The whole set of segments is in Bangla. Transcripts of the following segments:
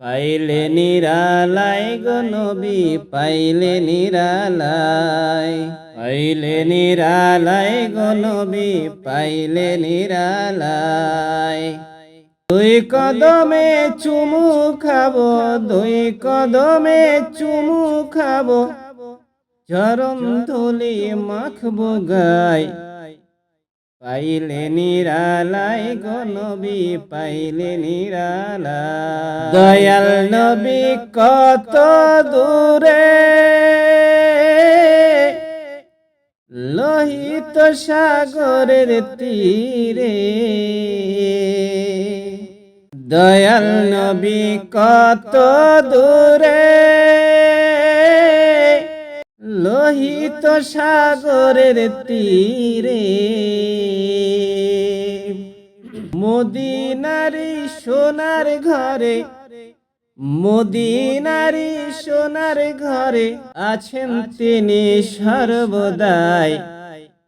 পাইলে নিরালাই গো নবী পাইলে নিরালাই, পাইলে নিরালাই গো নবী পাইলে নিরালাই। দুই কদমে চুমু খাবো, দুই কদমে চুমু খাবো, চরণ ধুলি মাখবো গায়। পাইলে নিরালাই গো নবী পাইলে নিরালাই। দয়াল নবী কত দূরে লোহিত সাগরের তীরে, দয়াল নবী কত দূরে লোহিত সাগরের তীরে। মদিনারি সোনার ঘরে, মদিনারি সোনার ঘরে আছেন তিনি সর্বদাই।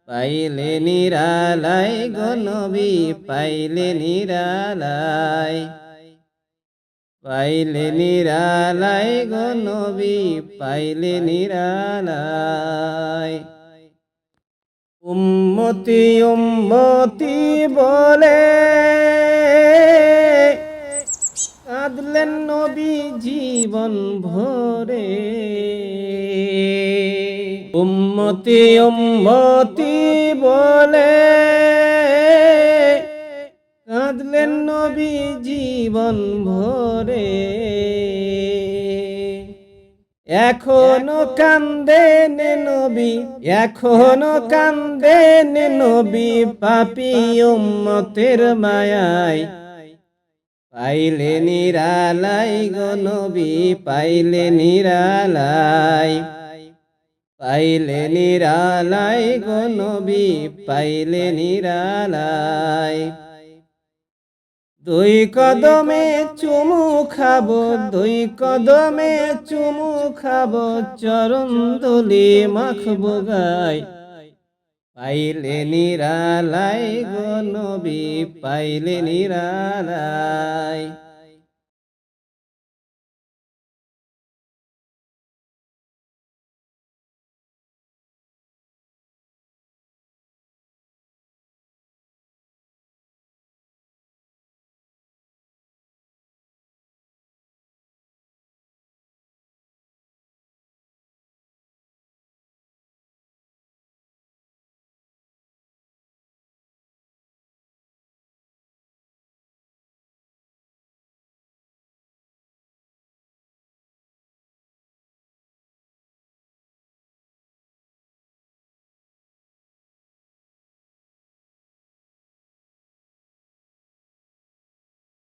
পাইলে নিরালাই গো নবী পাইলে নিরালাই, পাইলে নিরালাই গো নবী পাইলে নিরালাই। উম্মতি উম্মতি বলে কাঁদলেন নবী জীবন ভরে। উম্মতি উম্মতি বলে কাঁদলেন নবী জীবন ভরে। এখনো কান্দেন নবী, এখনো কান্দেন নবী পাপী উম্মতের মায়ায়। পাইলে নিরালাই গো নবী পাইলে নিরালাই, পাইলে নিরালাই গো নবী পাইলে নিরালাই। দুই কদমে চুমু খাবো, দুই কদমে চুমু খাবো, চরণ ধুলি মাখবো গায়। পাইলে নিরালাই গো নবী পাইলে নিরালাই।